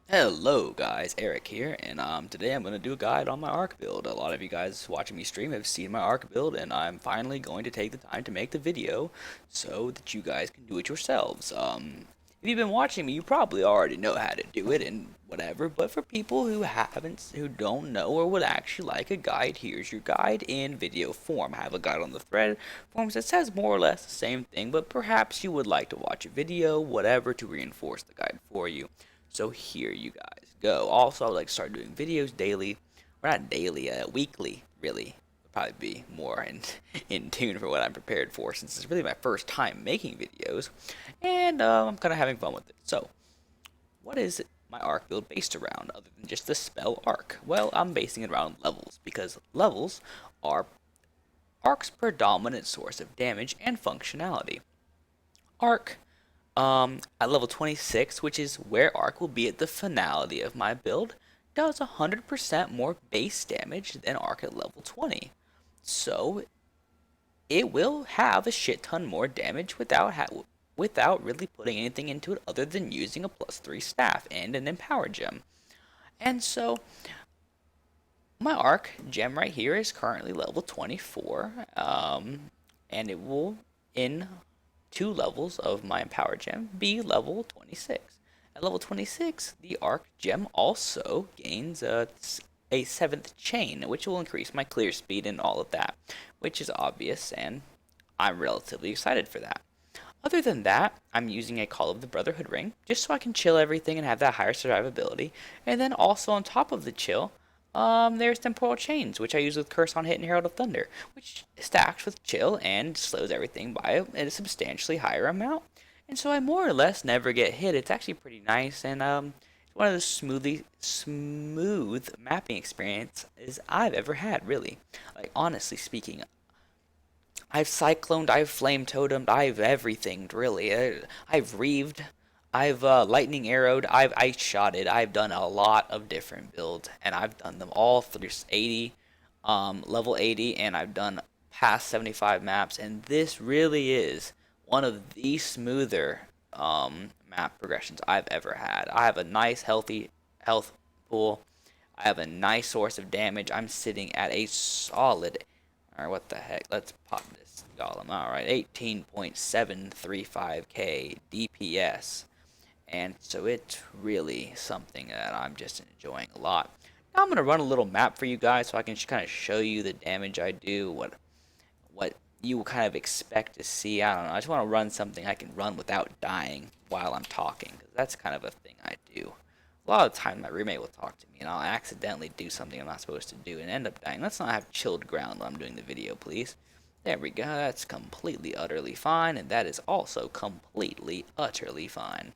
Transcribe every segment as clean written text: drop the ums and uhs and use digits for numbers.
Hello guys, Erik here, and today I'm going to do a guide on my arc build. A lot of you guys watching me stream have seen my arc build, and I'm finally going to take the time to make the video so that you guys can do it yourselves. If you've been watching me, you probably already know how to do it and whatever, but for people who don't know or would actually like a guide, here's your guide in video form. I have a guide on the thread forms that says more or less the same thing, but perhaps you would like to watch a video, whatever, to reinforce the guide for you. So here you guys go. Also, I would like to start doing videos daily, or not daily, weekly, really. Would probably be more in tune for what I'm prepared for, since it's really my first time making videos, and I'm kind of having fun with it. So, what is my arc build based around, other than just the spell arc? Well, I'm basing it around levels, because levels are arc's predominant source of damage and functionality. Arc at level 26, which is where Arc will be at the finality of my build, does 100% more base damage than Arc at level 20. So it will have a shit ton more damage without really putting anything into it other than using a +3 staff and an empower gem. And so my Arc gem right here is currently level 24, and it will in 2 levels of my Empower Gem be level 26. At level 26, the Arc Gem also gains a 7th chain, which will increase my clear speed and all of that, which is obvious, and I'm relatively excited for that. Other than that, I'm using a Call of the Brotherhood ring, just so I can chill everything and have that higher survivability. And then also on top of the chill, there's Temporal Chains, which I use with Curse on Hit and Herald of Thunder, which stacks with chill and slows everything by a substantially higher amount. And so I more or less never get hit. It's actually pretty nice, and it's one of the smooth mapping experiences I've ever had, really. Like, honestly speaking, I've cycloned, I've flame totemed, I've everything really. I've reaved, I've lightning arrowed, I've ice shotted. I've done a lot of different builds, and I've done them all through 80, level 80, and I've done past 75 maps. And this really is one of the smoother map progressions I've ever had. I have a nice healthy health pool. I have a nice source of damage. I'm sitting at a solid. Alright, what the heck? Let's pop this golem. Alright, 18.735k DPS. And so it's really something that I'm just enjoying a lot. Now I'm going to run a little map for you guys so I can kind of show you the damage I do, what you kind of expect to see. I don't know. I just want to run something I can run without dying while I'm talking, because that's kind of a thing I do. A lot of the time my roommate will talk to me and I'll accidentally do something I'm not supposed to do and end up dying. Let's not have chilled ground while I'm doing the video, please. There we go. That's completely, utterly fine, and that is also completely, utterly fine.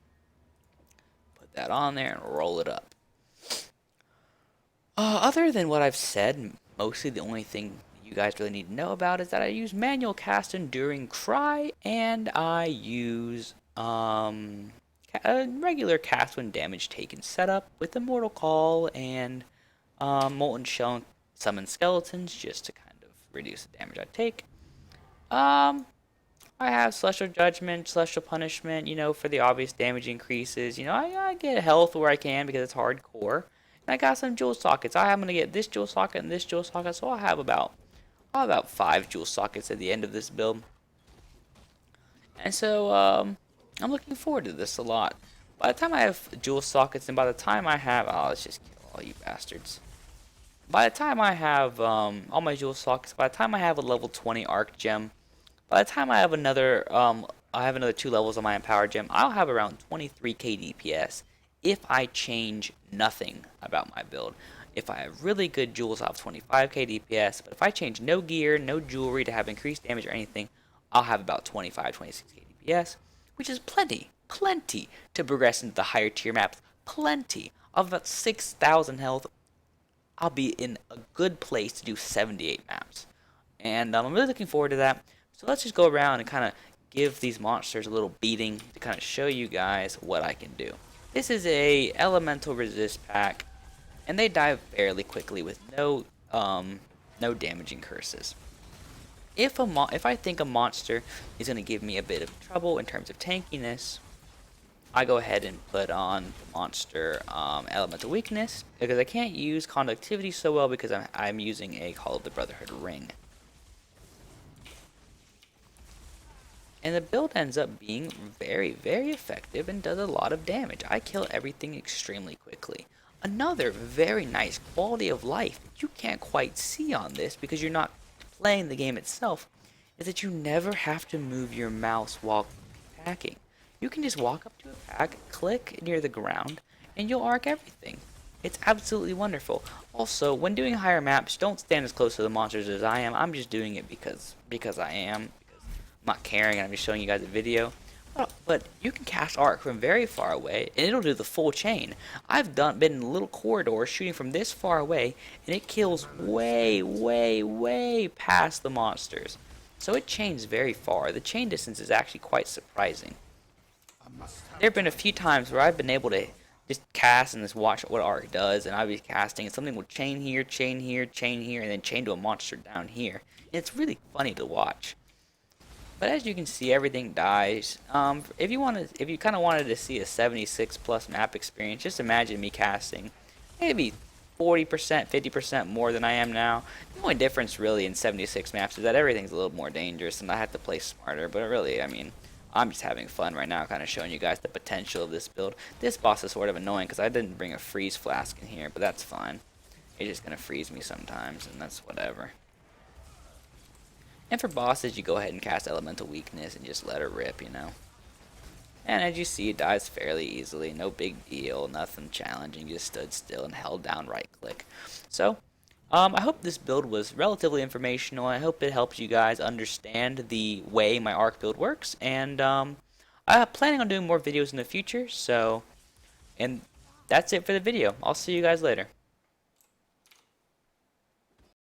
Put that on there and roll it up. Other than what I've said, mostly the only thing you guys really need to know about is that I use manual cast Enduring Cry, and I use a regular cast when damage taken setup with Immortal Call and Molten Shell Summon Skeletons just to kind of reduce the damage I take. I have Celestial Judgment, Celestial Punishment, for the obvious damage increases. I get health where I can because it's hardcore. And I got some jewel sockets. I'm going to get this jewel socket and this jewel socket, so I'll have about 5 jewel sockets at the end of this build. And so, I'm looking forward to this a lot. By the time I have jewel sockets, and by the time I have... Oh, let's just kill all you bastards. By the time I have all my jewel sockets, by the time I have a level 20 arc gem, by the time I have another 2 levels on my empower gem, I'll have around 23k DPS if I change nothing about my build. If I have really good jewels, I'll have 25k DPS, but if I change no gear, no jewelry to have increased damage or anything, I'll have about 25, 26k DPS, which is plenty to progress into the higher tier maps. Plenty of about 6,000 health. I'll be in a good place to do 78 maps. And I'm really looking forward to that. So let's just go around and kind of give these monsters a little beating to kind of show you guys what I can do. This is a elemental resist pack, and they die fairly quickly with no damaging curses. If I think a monster is going to give me a bit of trouble in terms of tankiness, I go ahead and put on the monster elemental weakness because I can't use conductivity so well because I'm using a Call of the Brotherhood ring. And the build ends up being very, very effective and does a lot of damage. I kill everything extremely quickly. Another very nice quality of life that you can't quite see on this because you're not playing the game itself is that you never have to move your mouse while packing. You can just walk up to a pack, click near the ground, and you'll arc everything. It's absolutely wonderful. Also, when doing higher maps, don't stand as close to the monsters as I am. I'm just doing it because I am. I'm not caring, and I'm just showing you guys a video. But you can cast arc from very far away, and it'll do the full chain. I've been in little corridors shooting from this far away, and it kills way, way, way past the monsters. So it chains very far. The chain distance is actually quite surprising. There have been a few times where I've been able to just cast and just watch what arc does, and I'll be casting, and something will chain here, chain here, chain here, and then chain to a monster down here. And it's really funny to watch. But as you can see, everything dies. If you kind of wanted to see a 76 plus map experience, just imagine me casting maybe 40%, 50% more than I am now. The only difference really in 76 maps is that everything's a little more dangerous and I have to play smarter. But really, I mean, I'm just having fun right now, kind of showing you guys the potential of this build. This boss is sort of annoying because I didn't bring a freeze flask in here, but that's fine. It's just going to freeze me sometimes, and that's whatever. And for bosses, you go ahead and cast Elemental Weakness and just let her rip, you know. And as you see, it dies fairly easily. No big deal, nothing challenging. You just stood still and held down right click. So, I hope this build was relatively informational. I hope it helps you guys understand the way my arc build works. And I'm planning on doing more videos in the future. So, and that's it for the video. I'll see you guys later.